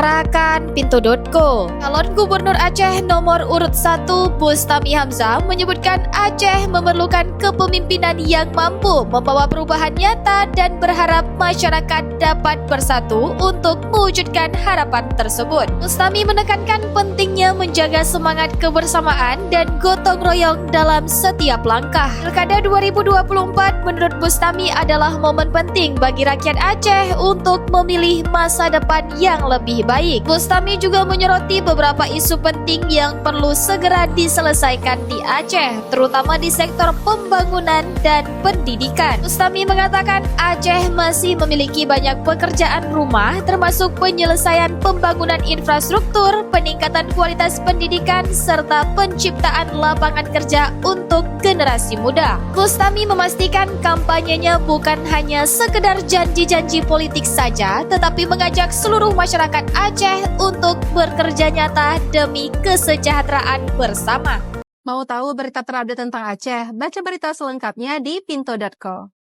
Gerakan Pintu.co. Calon Gubernur Aceh nomor urut 1 Bustami Hamzah menyebutkan Aceh memerlukan kepemimpinan yang mampu membawa perubahan nyata dan berharap masyarakat dapat bersatu untuk mewujudkan harapan tersebut. Bustami menekankan pentingnya menjaga semangat kebersamaan dan gotong royong dalam setiap langkah. Pilkada 2024 menurut Bustami adalah momen penting bagi rakyat Aceh untuk memilih masa depan yang lebih baik. Bustami juga menyoroti beberapa isu penting yang perlu segera diselesaikan di Aceh, terutama di sektor pembangunan dan pendidikan. Bustami mengatakan Aceh masih memiliki banyak pekerjaan rumah, termasuk penyelesaian pembangunan infrastruktur, peningkatan kualitas pendidikan, serta penciptaan lapangan kerja untuk generasi muda. Bustami memastikan kampanyenya bukan hanya sekedar janji-janji politik saja, tetapi mengajak seluruh masyarakat Aceh untuk bekerja nyata demi kesejahteraan bersama. Mau tahu berita terupdate tentang Aceh? Baca berita selengkapnya di pinto.co.